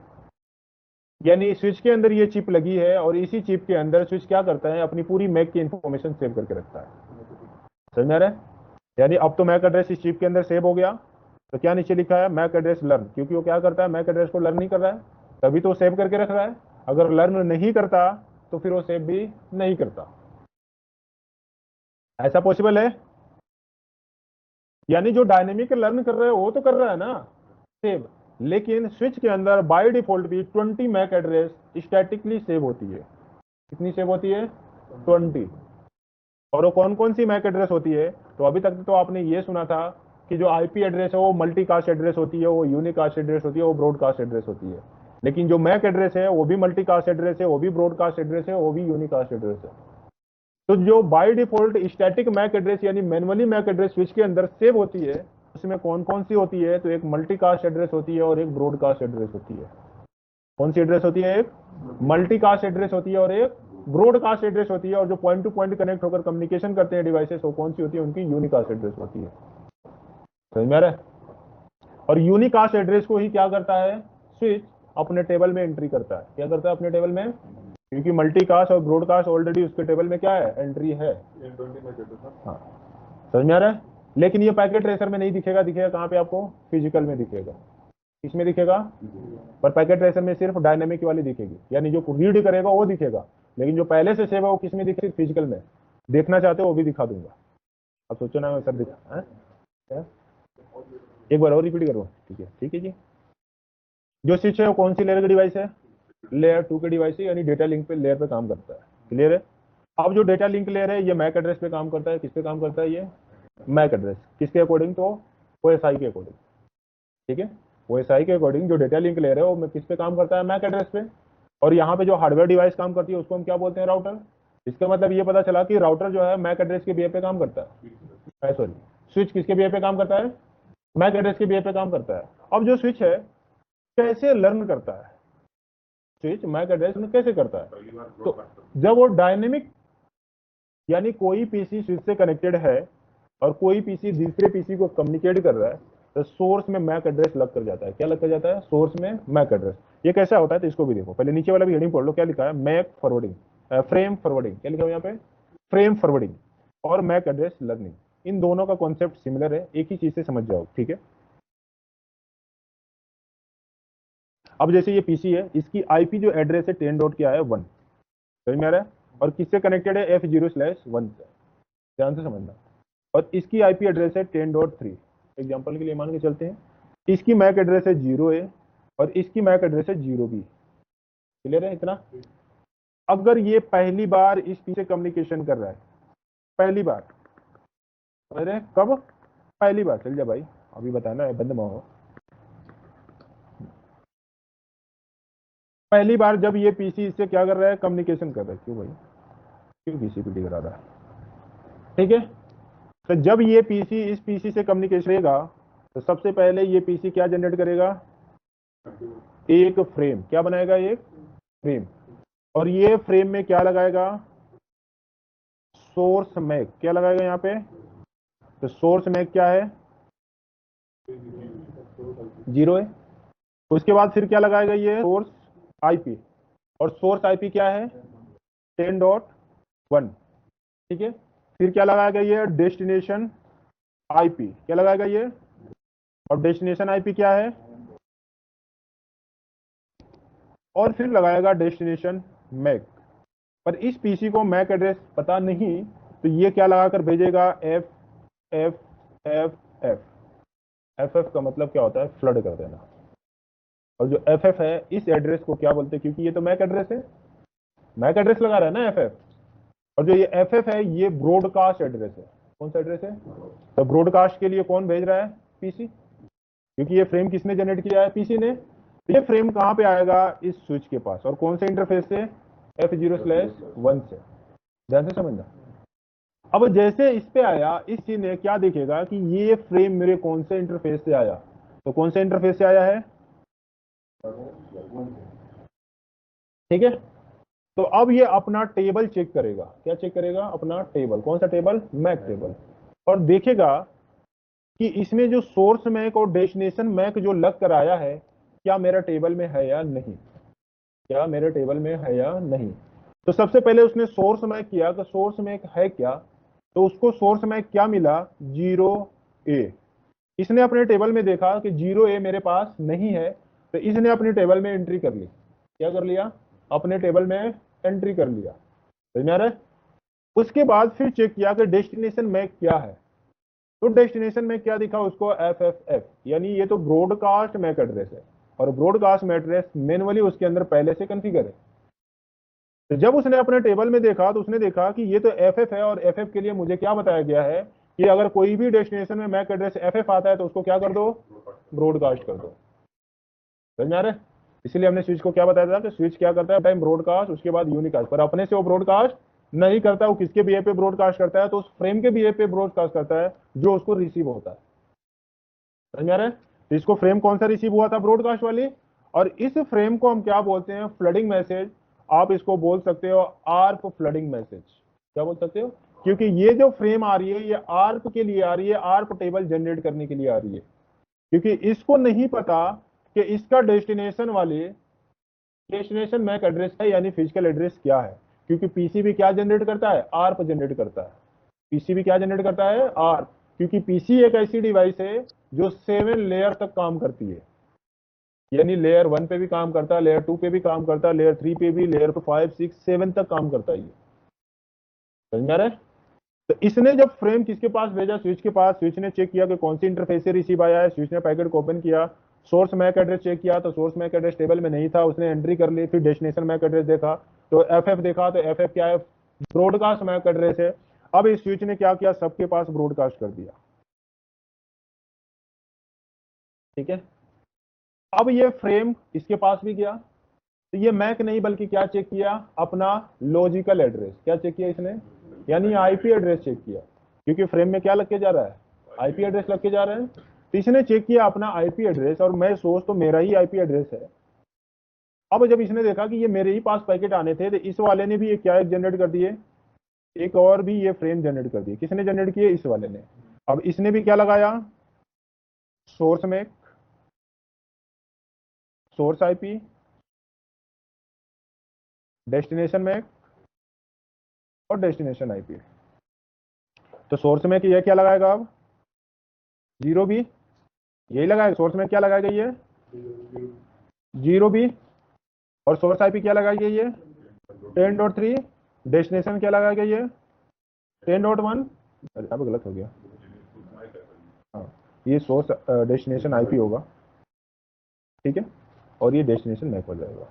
यानी स्विच के अंदर ये चिप लगी है और इसी चिप के अंदर स्विच क्या करता है? अपनी पूरी मैक की इंफॉर्मेशन सेव करके रखता है। समझ में आ रहा है? यानी अब तो मैक एड्रेस इस चिप के अंदर सेव हो गया, तो क्या नीचे लिखा है? MAC address learn. क्योंकि वो क्या करता है? मैक एड्रेस को लर्न नहीं कर रहा है, तभी तो सेव करके रख रहा है। अगर लर्न नहीं करता तो फिर वो सेव भी नहीं करता। ऐसा पॉसिबल है? यानी जो डायनेमिक लर्न कर रहे हो वो तो कर रहा है ना सेव, लेकिन स्विच के अंदर बाय डिफॉल्ट भी 20 मैक एड्रेस स्टैटिकली सेव होती है। कितनी सेव होती है? 20। और वो कौन कौन सी मैक एड्रेस होती है? तो अभी तक तो आपने ये सुना था कि जो आईपी एड्रेस है वो मल्टीकास्ट एड्रेस होती है, वो यूनिकास्ट एड्रेस होती है, वो ब्रॉडकास्ट एड्रेस होती है। लेकिन जो मैक एड्रेस है वो भी मल्टीकास्ट एड्रेस है, वो भी ब्रॉडकास्ट एड्रेस है, वो भी यूनिकास्ट एड्रेस है। तो जो by default static MAC address यानी मैनुअली मैक एड्रेस स्विच के अंदर सेव होती है, उसमें कौन कौन सी होती है? तो एक मल्टीकास्ट एड्रेस होती है और एक ब्रॉडकास्ट एड्रेस होती है। कौन सी एड्रेस होती है? एक मल्टीकास्ट एड्रेस होती है और एक ब्रॉडकास्ट एड्रेस होती है। और जो पॉइंट टू पॉइंट कनेक्ट होकर कम्युनिकेशन करते हैं डिवाइसेस, वो कौन सी होती है? उनकी यूनिकास्ट एड्रेस होती है। समझ में आ रहा है? और यूनिकास्ट एड्रेस को ही क्या करता है स्विच? अपने टेबल में एंट्री करता है। क्या करता है अपने टेबल में? क्योंकि मल्टीकास्ट और ब्रॉडकास्ट ऑलरेडी उसके टेबल में क्या है? एंट्री है। हाँ, समझ में आ रहा है? लेकिन ये पैकेट ट्रेसर में नहीं दिखेगा। दिखेगा कहाँ पे आपको? फिजिकल में दिखेगा। किसमें दिखेगा? पर पैकेट ट्रेसर में सिर्फ डायनेमिक वाली दिखेगी, यानी जो रीड करेगा वो दिखेगा। लेकिन जो पहले से सेव है वो किसमें दिखेगी? फिजिकल में। देखना चाहते हो वो भी दिखा दूंगा। अब सोचो ना मैं सर दिखा है? एक बार और रिपीट करो। ठीक है, ठीक है जी। जो स्विच है वो कौन सी लेयर का डिवाइस है? लेयर 2 के डिवाइस है, यानी डेटा लिंक पे लेयर पे काम करता है। क्लियर है? अब जो डेटा लिंक लेयर है ये मैक एड्रेस पे काम करता है। किस पे काम करता है ये? MAC address. किसके अकॉर्डिंग? तो ओएसआई के अकॉर्डिंग। ठीक है, ओएसआई के अकॉर्डिंग जो डेटा लिंक लेयर है वो किस पे काम करता है? मैक एड्रेस पे। और यहाँ पे जो हार्डवेयर डिवाइस काम करती है उसको हम क्या बोलते हैं? राउटर। इसका मतलब ये पता चला कि राउटर जो है मैक एड्रेस के बिहेव पे काम करता है। सॉरी, स्विच किसके बिहेव पे काम करता है? मैक एड्रेस के बिहेव पे काम करता है। अब जो स्विच है कैसे लर्न करता है? स्विच मैक एड्रेस कैसे करता है? तो जब वो डायनेमिक, यानी कोई पीसी स्विच से कनेक्टेड है और कोई पीसी दूसरे पीसी को कम्युनिकेट कर रहा है, तो सोर्स में मैक एड्रेस लग कर जाता है। क्या लग कर जाता है? सोर्स में मैक एड्रेस। ये कैसा होता है तो इसको भी देखो। पहले नीचे वाला भी हेडिंग पढ़ लो, क्या लिखा है? MAC forwarding, frame forwarding. क्या लिखा हुआ यहाँ पे? फ्रेम फॉरवर्डिंग और मैक एड्रेस लर्निंग। इन दोनों का कॉन्सेप्ट सिमिलर है, एक ही चीज से समझ जाओ। ठीक है, अब जैसे ये पीसी है, इसकी आईपी जो एड्रेस है 10 डॉट क्या है? 1। समझ में आ रहा है? और किससे कनेक्टेड है? F0/1 से। ध्यान से समझना। और इसकी आईपी एड्रेस है 10.3। एग्जांपल के लिए मान के चलते हैं इसकी मैक एड्रेस है 0A और इसकी मैक एड्रेस है 0B। क्लियर है इतना? अगर ये पहली बार इस पी से कम्युनिकेशन कर रहा है, पहली बार, अरे कब? पहली बार। चल जा भाई, अभी बताना है, बंद माहो। पहली बार जब ये पीसी इससे क्या कर रहा है? कम्युनिकेशन कर रहा है। क्यों भाई, क्यों पीसी को दिख रहा है? ठीक है, तो जब ये पीसी इस पीसी से कम्युनिकेशन करेगा तो सबसे पहले ये पीसी क्या जनरेट करेगा? एक फ्रेम। क्या बनाएगा? एक फ्रेम। और ये फ्रेम में क्या लगाएगा? Source MAC. क्या लगाएगा यहाँ पे? तो सोर्स मैक क्या है? 0 है। उसके बाद फिर क्या लगाएगा? ये सोर्स आईपी। और सोर्स आईपी क्या है? 10.1। ठीक है, फिर क्या लगाएगा? ये डेस्टिनेशन आईपी। क्या लगाएगा ये? और डेस्टिनेशन आईपी क्या है? और फिर लगाएगा डेस्टिनेशन मैक। पर इस पीसी को मैक एड्रेस पता नहीं, तो ये क्या लगाकर भेजेगा? F F F F. F F का मतलब क्या होता है? फ्लड कर देना। और जो एफ एफ है इस एड्रेस को क्या बोलते हैं? क्योंकि ये तो मैक एड्रेस है, मैक एड्रेस लगा रहा है ना एफ एफ। और जो ये एफ एफ है ये ब्रॉडकास्ट एड्रेस है। कौन सा एड्रेस है? तो ब्रॉडकास्ट के लिए कौन भेज रहा है? पीसी। क्योंकि ये फ्रेम किसने जनरेट किया है? पीसी ने। तो ये फ्रेम कहां पे आएगा? इस स्विच के पास। और कौन से इंटरफेस से? F0/1 से। ध्यान से समझना। अब जैसे इस पे आया, इस चीज ने क्या देखेगा कि ये फ्रेम मेरे कौन से इंटरफेस से आया? तो कौन से इंटरफेस से आया है? ठीक है, तो अब ये अपना टेबल चेक करेगा। क्या चेक करेगा? अपना टेबल। कौन सा टेबल? Mac table. और देखेगा कि इसमें जो सोर्स मैक और डेस्टिनेशन मैक जो लग कर आया है, क्या मेरा टेबल में है या नहीं? क्या मेरे टेबल में है या नहीं? तो सबसे पहले उसने सोर्स मैक किया कि सोर्स मैक है क्या? तो उसको सोर्स मैक क्या मिला? 0A। इसने अपने टेबल में देखा कि 0A मेरे पास नहीं है, तो इसने अपने टेबल में एंट्री कर ली। क्या कर लिया? अपने टेबल में एंट्री कर लिया। समझ में आ रहा है? उसके बाद फिर चेक किया कि डेस्टिनेशन मैक क्या है। तो डेस्टिनेशन में क्या दिखा उसको? FFF, यानी ये तो ब्रॉडकास्ट मैक एड्रेस है। और ब्रॉडकास्ट मैक एड्रेस मैनुअली उसके अंदर पहले से कॉन्फ़िगर है। तो जब उसने अपने टेबल में देखा तो उसने देखा कि ये तो FF है, और FF के लिए मुझे क्या बताया गया है कि अगर कोई भी डेस्टिनेशन में मैक एड्रेस FF आता है तो उसको क्या कर दो? ब्रॉडकास्ट कर दो। समझ में आ रहा है? इसलिए हमने स्विच को क्या बताया था कि स्विच क्या करता है? टाइम ब्रॉडकास्ट, उसके बाद यूनिकास्ट। पर अपने से वो ब्रॉडकास्ट नहीं करता। वो किसके बिहेव पे ब्रॉडकास्ट करता है? तो उस फ्रेम के बिहेव पे ब्रॉडकास्ट करता है जो उसको रिसीव होता है। समझ में आ रहा है? तो इसको फ्रेम कौन सा रिसीव हुआ था? ब्रॉडकास्ट वाली। और इस फ्रेम को हम क्या बोलते हैं? Flooding message. आप इसको बोल सकते हो आर्प फ्लडिंग मैसेज। क्या बोल सकते हो? क्योंकि ये जो फ्रेम आ रही है ये आर्प के लिए आ रही है, आर्प टेबल जनरेट करने के लिए आ रही है। क्योंकि इसको नहीं पता कि इसका डेस्टिनेशन मैक एड्रेस है, यानी फिजिकल एड्रेस क्या है। क्योंकि पीसी भी क्या जनरेट करता है? आर्प जनरेट करता है। पीसी भी क्या जनरेट करता है? आर्प। क्योंकि पीसी एक ऐसी डिवाइस है जो 7 लेयर तक काम करती है, यानी लेयर 1 पे भी काम करता है, लेयर 2 पे भी काम करता है, लेयर 3 पे भी, लेयर 5 6 7 तक काम करता है ये। समझ में आ रहा है? तो इसने जब फ्रेम किसके पास भेजा? स्विच के पास। स्विच ने चेक किया कि कौन सी इंटरफेस से रिसीव आया है। स्विच ने पैकेट को ओपन किया, सोर्स मैक एड्रेस चेक किया तो सोर्स मैक एड्रेस टेबल में नहीं था, उसने एंट्री कर ली। फिर डेस्टिनेशन मैक एड्रेस देखा तो एफ देखा, तो एफ क्या है, ब्रॉडकास्ट मैक एड्रेस है। अब इस स्विच ने क्या किया, सबके पास ब्रॉडकास्ट कर दिया। ठीक है, अब ये फ्रेम इसके पास भी गया, तो ये मैक नहीं बल्कि क्या चेक किया, अपना लॉजिकल एड्रेस। क्या चेक किया इसने, यानी आईपी एड्रेस चेक किया, क्योंकि फ्रेम में क्या लग के जा रहा है, आईपी एड्रेस लग के जा रहा है। तो इसने चेक किया अपना आईपी एड्रेस, और मैं सोच तो मेरा ही आईपी एड्रेस है। अब जब इसने देखा कि ये मेरे ही पास पैकेट आने थे, तो इस वाले ने भी एक क्या, एक जनरेट कर दिए, एक और भी ये फ्रेम जनरेट कर दिए। किसने जनरेट किए, इस वाले ने। अब इसने भी क्या लगाया, सोर्स में सोर्स आईपी, डेस्टिनेशन में और डेस्टिनेशन आईपी। तो सोर्स में ये क्या लगाएगा, अब 0 भी यही लगाएगा। सोर्स में क्या लगाएगा, ये 0 भी, और सोर्स आईपी क्या लगाएगा, ये 10.3। डेस्टिनेशन क्या लगाएगा, ये 10.1। अरे अब गलत हो गया, हाँ ये सोर्स डेस्टिनेशन आईपी होगा, ठीक है, और ये डेस्टिनेशन मैक हो जाएगा।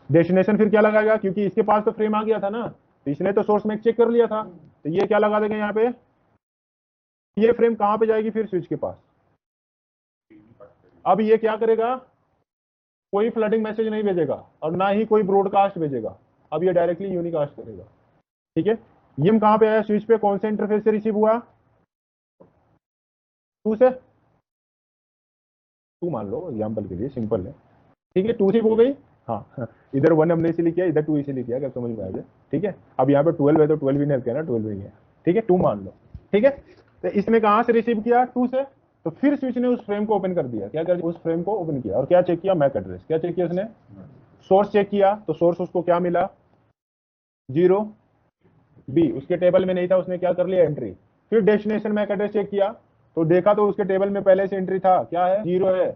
डेस्टिनेशन फिर क्या लगाएगा, क्योंकि इसके पास तो फ्रेम आ गया था ना, तो इसने तो सोर्स मैक चेक कर लिया था, तो ये क्या लगा देंगे यहाँ पे, ये फ्रेम कहां पे जाएगी, फिर स्विच के पास। अब ये क्या करेगा, कोई फ्लडिंग मैसेज नहीं भेजेगा और ना ही कोई ब्रॉडकास्ट भेजेगा, अब ये डायरेक्टली यूनिकास्ट करेगा। ठीक है, ये कहां पे आया, स्विच पे कौन से इंटरफेस से रिसीव हुआ, 2 से, 2 मान लो एग्जाम्पल के लिए, सिंपल है। ठीक है, 2 से हो गई, हाँ इधर 1 हमने इसीलिए किया, इधर 2 इसीलिए किया, क्या समझ में आ जाए। ठीक है, अब यहाँ पे 12 है तो 12 भी नहीं किया ना, 12 भी है। ठीक है, 2 मान लो। ठीक है, तो इसने कहां से रिसीव किया, 2 से। तो फिर स्विच ने उस फ्रेम को ओपन कर दिया, क्या कर दिया, उस फ्रेम को ओपन किया, और क्या चेक किया, मैक एड्रेस। क्या चेक किया उसने, सोर्स चेक किया, तो सोर्स उसको क्या मिला, 0 बी, उसके टेबल में नहीं था, उसने क्या कर लिया, एंट्री। फिर डेस्टिनेशन मैक एड्रेस चेक किया, तो देखा तो उसके टेबल में पहले से एंट्री था, क्या है, 0 है।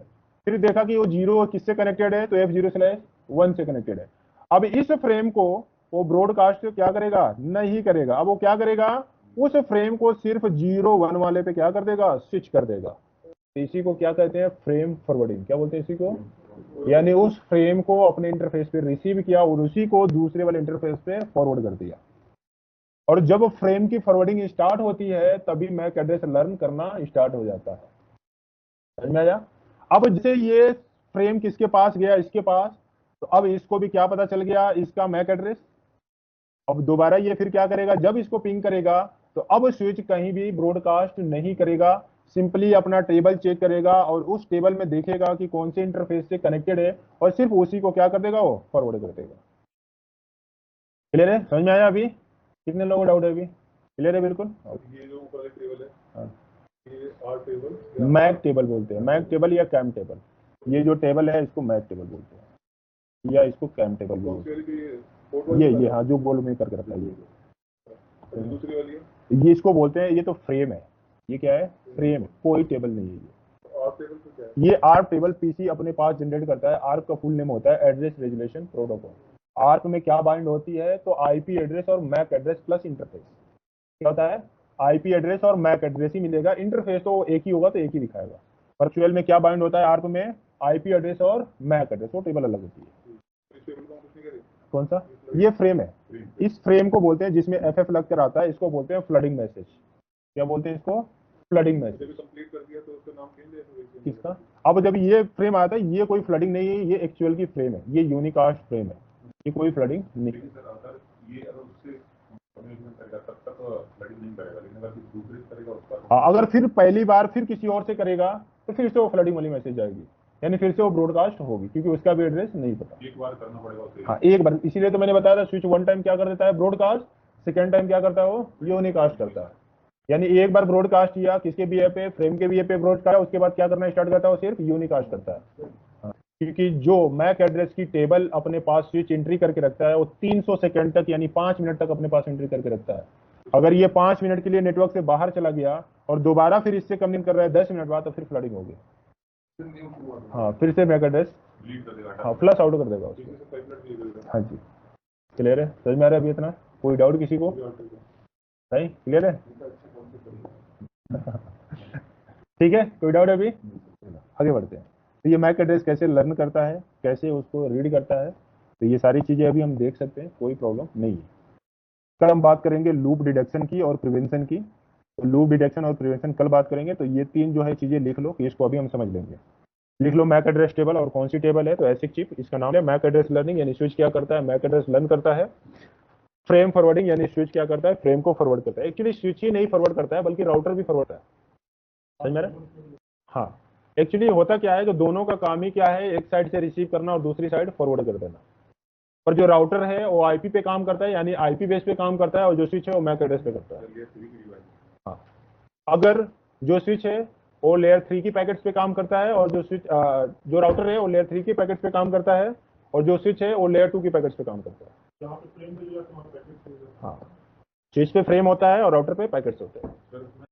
फिर देखा कि वो 0 किससे कनेक्टेड है, तो F0/1 से कनेक्टेड है। अब इस फ्रेम को वो ब्रॉडकास्ट क्या करेगा, नहीं करेगा। अब वो क्या करेगा, उस फ्रेम को सिर्फ 0-1 वाले पे क्या कर देगा, स्विच कर देगा। तो इसी को क्या कहते हैं, फ्रेम फॉरवर्डिंग। क्या बोलते हैं इसी को, यानी उस फ्रेम को अपने इंटरफेस पे रिसीव किया और उसी को दूसरे वाले इंटरफेस पे फॉरवर्ड कर दिया। और जब फ्रेम की फॉरवर्डिंग स्टार्ट होती है, तभी मैक एड्रेस लर्न करना स्टार्ट हो जाता है। समझ में आया। अब जैसे ये फ्रेम किसके पास गया, इसके पास, तो अब इसको भी क्या पता चल गया, इसका मैक एड्रेस। अब दोबारा ये फिर क्या करेगा, जब इसको पिंग करेगा, तो अब स्विच कहीं भी ब्रॉडकास्ट नहीं करेगा, सिंपली अपना टेबल चेक करेगा और उस टेबल में देखेगा कि कौन से इंटरफेस से कनेक्टेड है, और सिर्फ उसी को क्या कर देगा, वो फॉरवर्ड कर देगा। क्लियर है, समझ में आया अभी, कितने लोगों को डाउट है अभी, क्लियर है बिल्कुल। ये जो ऊपर एक टेबल है, हाँ, ये आर टेबल, मैक टेबल बोलते हैं, मैक टेबल या कैम टेबल। ये जो टेबल है इसको मैक टेबल बोलते हैं, या इसको कैम टेबल बोलते हैं। ये हाँ, जो गोल में करके रखा है ये। दूसरी वाली ये इसको बोलते हैं, ये तो फ्रेम है, ये क्या है, फ्रेम, कोई टेबल नहीं है ये। आर टेबल तो क्या है, ये आर्क टेबल पीसी अपने पास जनरेट करता है। आर्क का फुल नेम होता है एड्रेस रेजोल्यूशन प्रोटोकॉल। आर्क में क्या बाइंड होती है, तो आईपी एड्रेस और मैक एड्रेस प्लस इंटरफेस। क्या होता है, आईपी एड्रेस और मैक एड्रेस ही मिलेगा, इंटरफेस तो एक ही होगा, तो एक ही दिखाएगा। वर्चुअल में क्या बाइंड होता है, आर्क में आईपी एड्रेस और मैक एड्रेस, वो टेबल अलग होती है। इस टेबल को हम कुछ नहीं करें, कौन सा, ये फ्रेम है। इस फ्रेम को बोलते हैं, जिसमें एफ लग कर आता है, इसको बोलते हैं फ्लडिंग मैसेज। क्या बोलते हैं इसको, फ्लडिंग मैसेज। जब कंप्लीट कर दिया तो उसका नाम चेंज है, किसका, अब जब ये फ्रेम आता है, ये कोई फ्लडिंग नहीं है, ये एक्चुअल की फ्रेम है, ये यूनिकास्ट फ्रेम है, ये कोई फ्लडिंग नहीं। सर अगर ये अगर उससे करेगा तब तक फ्लडिंग नहीं करेगा, लेकिन अगर दूसरे से करेगा उसका, हाँ, अगर फिर पहली बार फिर किसी और से करेगा, तो फिर से वो फ्लडिंग वाली मैसेज आएगी, यानी फिर से वो ब्रॉडकास्ट होगी, क्योंकि उसका भी एड्रेस नहीं पता। एक बार करना पड़ेगा उसे। हाँ, एक बार, इसीलिए तो मैंने बताया था, स्विच 1 टाइम क्या कर देता है, ब्रॉडकास्ट, सेकेंड टाइम क्या करता है, वो यूनिकास्ट करता है। यानी एक बार ब्रॉडकास्ट किया किसके भी पे, फ्रेम के भी पे ब्रॉडकास्ट, उसके बाद क्या करना स्टार्ट करता है, वो सिर्फ यूनिकास्ट करता है। हाँ, क्योंकि जो मैक एड्रेस की टेबल अपने पास स्विच एंट्री करके रखता है, वो 300 सेकंड तक, यानी 5 मिनट तक अपने पास एंट्री करके रखता है। अगर ये 5 मिनट के लिए नेटवर्क से बाहर चला गया और दोबारा फिर इससे कम्युनिकेट कर रहा है 10 मिनट बाद, तो फिर फ्लडिंग होगी। हाँ, फिर से मैक एड्रेस, हाँ, फ्लश आउट कर देगा उसको। हाँ जी, क्लियर है, समझ में आ रहा है अभी इतना, कोई डाउट किसी को, सही क्लियर है। ठीक है, कोई डाउट है अभी। आगे बढ़ते हैं। तो ये मैक एड्रेस कैसे लर्न करता है, कैसे उसको रीड करता है, तो ये सारी चीज़ें अभी हम देख सकते हैं, कोई प्रॉब्लम नहीं है। कल हम बात करेंगे लूप डिडक्शन की और प्रिवेंशन की। तो लूप डिडक्शन और प्रिवेंशन कल बात करेंगे। तो ये 3 जो है चीज़ें लिख लो कि इसको अभी हम समझ लेंगे। लिख लो मैक एड्रेस टेबल, और कौन सी टेबल है, तो एसिक चिप, इसका नाम है मैक एड्रेस लर्निंग, यानी स्विच क्या करता है, मैक एड्रेस लर्न करता है। फ्रेम फॉरवर्डिंग, यानी स्विच क्या करता है, फ्रेम को फॉरवर्ड करता है। एक्चुअली स्विच ही नहीं फॉरवर्ड करता है बल्कि राउटर भी फॉरवर्ड करता है, समझ में आ रहा है? हाँ, एक्चुअली होता क्या है कि दोनों का काम ही क्या है, एक साइड से रिसीव करना और दूसरी साइड फॉरवर्ड कर देना। पर जो राउटर है वो आईपी पे काम करता है, यानी आईपी बेस पे काम करता है, और जो स्विच है वो मैक एड्रेस पे करता है। हाँ, अगर जो स्विच है वो लेयर 3 की पैकेट्स पे काम करता है, और जो राउटर है वो लेयर 3 की पैकेट्स पे काम करता है, और जो स्विच है वो लेयर 2 की पैकेट्स पे काम करता है। हाँ, स्विच पे फ्रेम होता है और राउटर पे पैकेट्स होते हैं।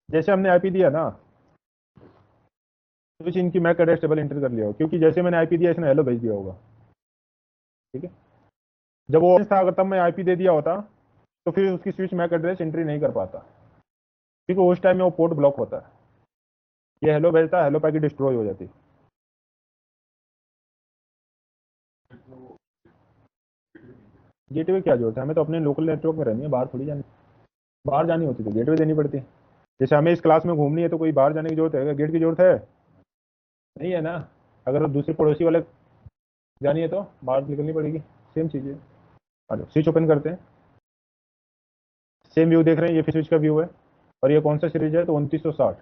जैसे हमने आईपी दिया ना, तो इनकी मैक एड्रेस टेबल एंटर कर लिया हो, क्योंकि जैसे मैंने आईपी दिया इसने हेलो भेज दिया होगा। ठीक है, जब वो था अगर तब मैं आईपी दे दिया होता तो फिर उसकी स्विच मैक एड्रेस एंट्री नहीं कर पाता, क्योंकि उस टाइम में वो पोर्ट ब्लॉक होता है। ये हेलो भेजता है, हेलो पैकेट डिस्ट्रॉय हो जाती। गेटवे क्या जरूरत है, हमें तो अपने लोकल नेटवर्क में रहनी है, बाहर थोड़ी जानी, बाहर जानी होती तो गेटवे देनी पड़ती। जैसे हमें इस क्लास में घूमनी है तो कोई बाहर जाने की जरूरत है, गेट की जरूरत है नहीं है ना। अगर दूसरे पड़ोसी वाले जानी है तो बाहर निकलनी पड़ेगी, सेम चीज़ है। आ जाओ, स्विच ओपन करते हैं। सेम व्यू देख रहे हैं, ये स्विच का व्यू है, और ये कौन सा सीरीज है, तो 2960।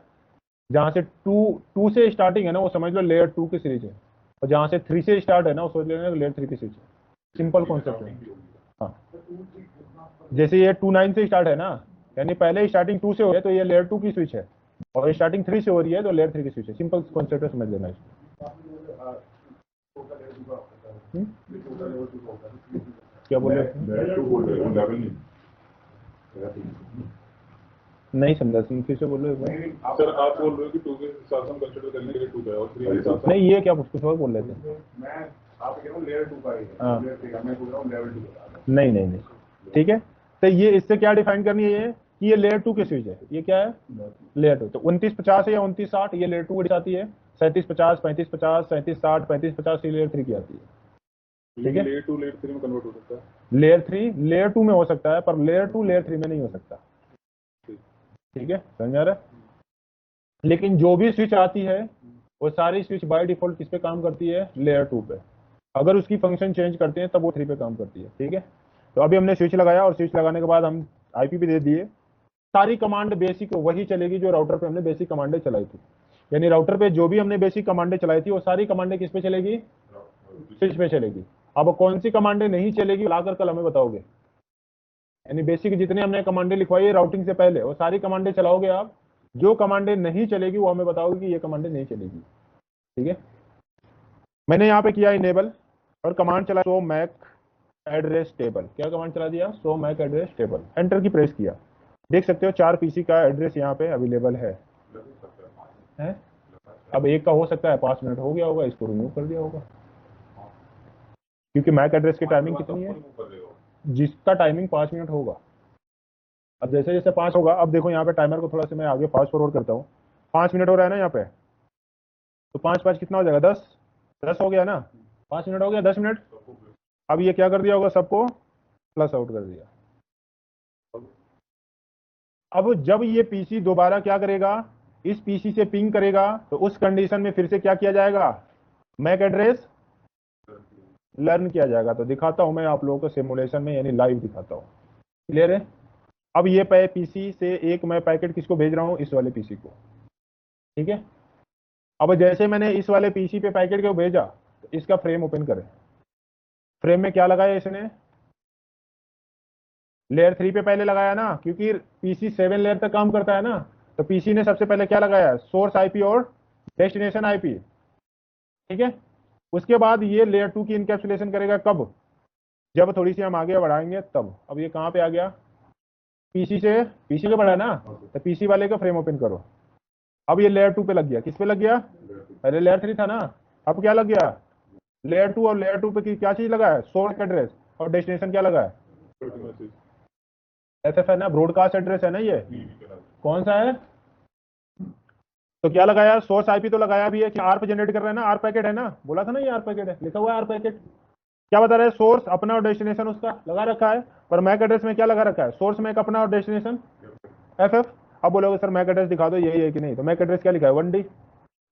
जहाँ से टू से स्टार्टिंग है ना, वो समझ लो लेयर 2 की सीरीज है, और जहाँ से 3 से स्टार्ट है ना, वो समझ लेना लेयर 3 की सीरीज है। सिंपल कॉन्सेप्ट है। हाँ, जैसे ये 29 से स्टार्ट है ना, यानी पहले स्टार्टिंग 2 से हो रही है तो ये लेयर 2 की स्विच है, और स्टार्टिंग 3 से हो रही है तो लेयर 3 की स्विच है। सिंपल कॉन्सेप्ट है, समझ लेना इसको। क्या बोल रहे हैं? नहीं समझा, फिर से बोलो एक बार। सर आप बोल रहे हो कि 2 के साथ हम कंसीडर करने के लिए 2 का है और 3 के साथ नहीं, ये क्या कुछ और बोल रहे थे? मैं आप कह रहा हूं लेयर 2 का है, हाँ। लेयर 3 का मैं बोल रहा हूं लेवल 2 का। नहीं नहीं नहीं, ठीक है। तो ये इससे क्या डिफाइन करनी है, ये कि ये लेयर 2 की स्विच है। ये क्या है, लेयर 2। तो 2950 है या 2960 ये लेयर 2 की आती है, 3750, 3550, 3760, 3550 ये लेयर 3 की आती है। ठीक है, लेयर 2 लेयर 3 में कन्वर्ट हो सकता है। लेयर 3 लेयर 2 में हो सकता है, पर लेयर 2 लेयर 3 में नहीं हो सकता। ठीक है, समझ आ रहा है? लेकिन जो भी स्विच आती है वो सारी स्विच बाय डिफॉल्ट किस पे काम करती है, लेयर 2 पे। अगर उसकी फंक्शन चेंज करते हैं तब वो 3 पे काम करती है। ठीक है, तो अभी हमने स्विच लगाया, और स्विच लगाने के बाद हम आईपी भी दे दिए। सारी कमांड बेसिक वही चलेगी जो राउटर पे हमने बेसिक कमांडें चलाई थी, यानी राउटर पे जो भी हमने बेसिक कमांडें चलाई थी वो सारी कमांडें किस पे चलेगी, स्विच पे चलेगी। अब कौन सी कमांडें नहीं चलेगी लाकर कल हमें बताओगे, यानी बेसिक जितने हमने कमांडें लिखवाई है राउटिंग से पहले वो सारी कमांडें चलाओगे आप। जो कमांडें नहीं चलेगी वो हमें बताओगे कि ये कमांडें नहीं चलेगी। ठीक है, मैंने यहाँ पे किया इनेबल, और कमांड चला शो मैक एड्रेस टेबल। क्या कमांड चला दिया, show MAC address table, enter key press किया। देख सकते हो 4 पीसी का एड्रेस यहाँ पे अवेलेबल है। अब एक का हो सकता है 5 मिनट हो गया होगा, इसको रिमूव कर दिया होगा। क्योंकि मैक एड्रेस की टाइमिंग कितनी है, जिसका टाइमिंग 5 मिनट होगा। अब जैसे जैसे 5 होगा, अब देखो यहाँ पे टाइमर को थोड़ा सा मैं आगे फास्ट फॉरवर्ड करता हूँ। 5 मिनट हो रहा है ना यहाँ पे, तो 5 कितना हो जाएगा, 10, 10 हो गया ना, 5 मिनट हो गया, 10 मिनट। अब ये क्या कर दिया होगा, सबको प्लस आउट कर दिया। अब जब ये पीसी दोबारा क्या करेगा, इस पीसी से पिंग करेगा, तो उस कंडीशन में फिर से क्या किया जाएगा, मैक एड्रेस लर्न किया जाएगा। तो दिखाता हूं मैं आप लोगों को सिमुलेशन में, यानी लाइव दिखाता हूं। क्लियर है। अब ये पीसी से एक मैं पैकेट किसको भेज रहा हूं, इस वाले पीसी को, ठीक है। अब जैसे मैंने इस वाले पीसी पे पैकेट को भेजा, तो इसका फ्रेम ओपन करें। फ्रेम में क्या लगाया इसने, लेयर 3 पे पहले लगाया ना, क्योंकि पीसी 7 लेयर तक काम करता है ना। तो पीसी ने सबसे पहले क्या लगाया, सोर्स आईपी और डेस्टिनेशन आईपी, ठीक है। उसके बाद ये लेयर 2 की इनकैप्सुलेशन करेगा कब, जब थोड़ी सी हम आगे बढ़ाएंगे तब। अब ये कहां पे आ गया, पीसी से पीसी पे बढ़ा ना, तो पीसी वाले का फ्रेम ओपन करो। अब ये लेयर 2 पे लग गया, किस पे लग गया, पहले लेयर 3 था ना, अब क्या लग गया, लेयर 2। और लेयर 2 पे क्या चीज लगा है, सोर्स एड्रेस, और डेस्टिनेशन क्या लगा है, एसएफ है ना, ब्रॉडकास्ट एड्रेस है ना, ये कौन सा है। तो क्या लगाया, सोर्स आईपी तो लगाया भी है कि आर पे जनरेट कर रहा है ना, आर पैकेट है ना, बोला था ना ये आर पैकेट है, लिखा हुआ है आर पैकेट। क्या बता रहा है, सोर्स अपना और डेस्टिनेशन उसका लगा रखा है, पर मैक एड्रेस में क्या लगा रखा है, सोर्स मैक अपना और डेस्टिनेशन एफ। अब बोलोगे सर मैक एड्रेस दिखा दो, यही है कि नहीं, तो मैक एड्रेस क्या लिखा है, 1D।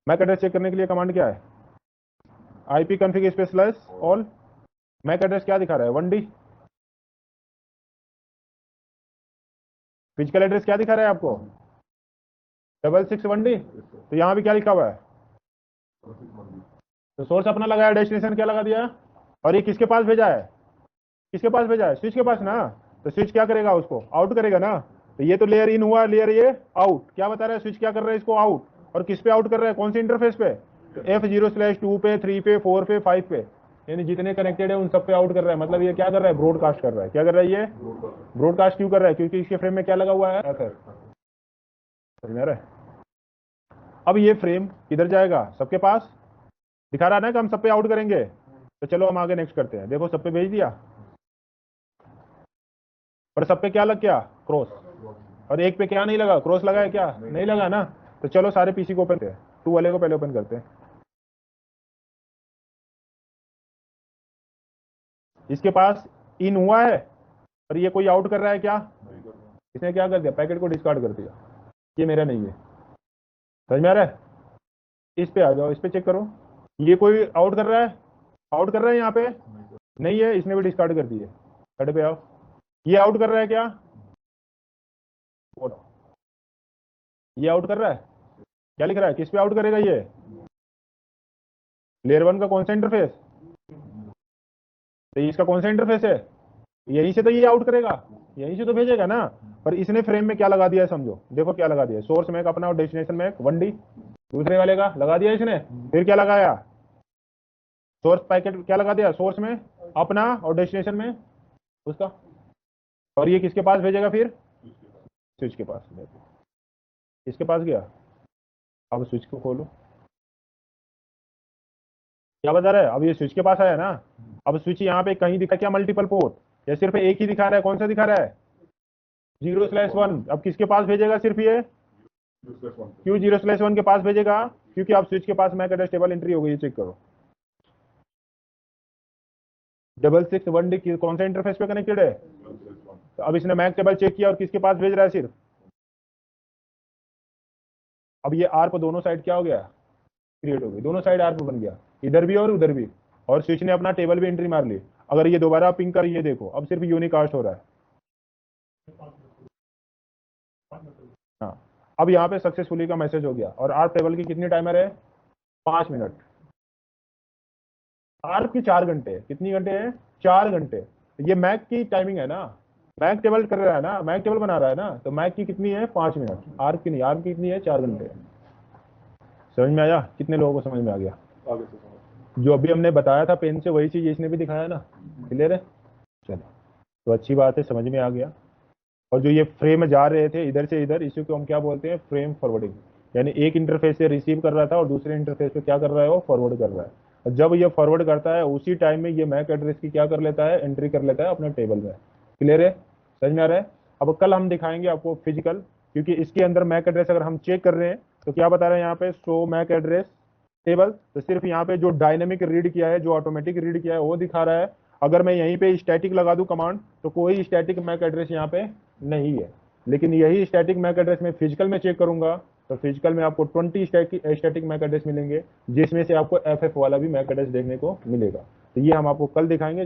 मैक एड्रेस चेक करने के लिए कमांड क्या है, IP config specialize all. MAC address क्या दिखा रहा है, 1D। फिजिकल एड्रेस क्या दिखा रहा है आपको, 661D। तो यहाँ भी क्या लिखा हुआ है, तो सोर्स अपना लगाया, डेस्टिनेशन क्या लगा दिया, और ये किसके पास भेजा है, किसके पास भेजा है, स्विच के पास ना। तो स्विच क्या करेगा, उसको आउट करेगा ना। तो ये तो लेयर इन हुआ, लेयर ये आउट। क्या बता रहा है, स्विच क्या कर रहा है, इसको आउट। और किस पे आउट कर रहा है, कौन से इंटरफेस पे, तो F0/2 पे, 3 पे, 4 पे, 5 पे, यानी जितने कनेक्टेड है उन सब पे आउट कर रहा है। मतलब ये क्या कर रहा है, ब्रॉडकास्ट कर रहा है। क्या कर रहा है ये, ब्रॉडकास्ट क्यों कर रहा है, क्योंकि इसके फ्रेम में क्या लगा हुआ है, समझ में आ रहा है। अब ये फ्रेम किधर जाएगा, सबके पास दिखा रहा है ना कि हम सब पे आउट करेंगे। तो चलो हम आगे नेक्स्ट करते हैं। देखो सब पे भेज दिया, पर सब पे क्या लग गया, क्रॉस। और एक पे क्या नहीं लगा, क्रॉस लगा है क्या, नहीं लगा ना। तो चलो सारे पीसी को ओपन करते हैं, 2 वाले को पहले ओपन करते हैं। इसके पास इन हुआ है, और ये कोई आउट कर रहा है क्या, इसने क्या कर दिया, पैकेट को डिस्कार्ड कर दिया, ये मेरा नहीं है। समझ में आ रहा है। इस पे आ जाओ, इस पे चेक करो, ये कोई आउट कर रहा है, आउट कर रहा है यहाँ पे, नहीं है, इसने भी डिस्कार्ड कर दिए। थर्ड पे आओ, ये आउट कर रहा है क्या, ये आउट कर रहा है, क्या लिख रहा है, किस पे आउट करेगा ये, लेयर 1 का कौन सा इंटरफेस, तो इसका कौन सा इंटरफेस है, यहीं से तो ये आउट करेगा, यहीं से तो भेजेगा ना। पर इसने फ्रेम में क्या लगा दिया है, समझो, देखो क्या लगा दिया, सोर्स मैक अपना और डेस्टिनेशन मैक 1D। दूसरे वाले का लगा दिया इसने, फिर क्या लगाया, सोर्स पैकेट क्या लगा दिया, सोर्स में अपना और डेस्टिनेशन में उसका। और ये किसके पास भेजेगा फिर, स्विच के पास, किसके पास गया। अब स्विच को खोलो, क्या बता रहा है, अब ये स्विच के पास आया ना। अब स्विच यहाँ पे कहीं दिखा क्या, मल्टीपल पोर्ट, या सिर्फ एक ही दिखा रहा है, कौन सा दिखा रहा है, 0/1। अब किसके पास भेजेगा, सिर्फ ये क्यों 0/1 के पास भेजेगा, क्योंकि आप स्विच के पास मैक एड्रेस टेबल एंट्री हो गई, चेक करो। 661D कौन सा इंटरफेस पे कनेक्टेड है, तो अब इसने मैक टेबल चेक किया और किसके पास भेज रहा है सिर्फ। अब ये आर पर दोनों साइड क्या हो गया, क्रिएट हो गई, दोनों साइड आर पर बन गया, इधर भी और उधर भी। और स्विच ने अपना टेबल भी एंट्री मार ली। अगर ये दोबारा पिंग कर, ये देखो अब सिर्फ यूनिकास्ट हो रहा है। हाँ, अब यहाँ पे सक्सेसफुली का मैसेज हो गया। और आर टेबल की कितनी टाइमर है, 5 मिनट। आर की 4 घंटे, कितनी घंटे है, 4 घंटे। ये मैक की टाइमिंग है ना, मैक टेबल कर रहा है ना, मैक टेबल बना रहा है ना, तो मैक की कितनी है, 5 मिनट। आर की नहीं, आर की कितनी है, 4 घंटे। समझ में आया, कितने लोगों को समझ में आ गया, आगे से समझ। जो अभी हमने बताया था पेन से, वही चीज इसने भी दिखाया ना। क्लियर है, चलो तो अच्छी बात है, समझ में आ गया। और जो ये फ्रेम जा रहे थे इधर से इधर, इसी को हम क्या बोलते हैं, फ्रेम फॉरवर्डिंग। यानी एक इंटरफेस से रिसीव कर रहा था और दूसरे इंटरफेस पे क्या कर रहा है, वो फॉरवर्ड कर रहा है। जब ये फॉरवर्ड करता है उसी टाइम में ये मैक एड्रेस की क्या कर लेता है, एंट्री कर लेता है अपने टेबल में। क्लियर है, समझ में आ रहा है। अब कल हम दिखाएंगे आपको फिजिकल, क्योंकि इसके अंदर मैक एड्रेस अगर हम चेक कर रहे हैं तो क्या बता रहे हैं यहाँ पे, शो मैक एड्रेस टेबल, तो सिर्फ यहाँ पे जो डायनेमिक रीड किया है, जो ऑटोमेटिक रीड किया है वो दिखा रहा है। अगर मैं यहीं पे स्टैटिक लगा दूं कमांड तो कोई स्टैटिक मैक एड्रेस यहाँ पे नहीं है। लेकिन यही स्टैटिक मैक एड्रेस में फिजिकल में चेक करूंगा तो फिजिकल में आपको 20 स्टैटिक मैक एड्रेस मिलेंगे, जिसमें से आपको FF वाला भी मैक एड्रेस देखने को मिलेगा। तो ये हम आपको कल दिखाएंगे।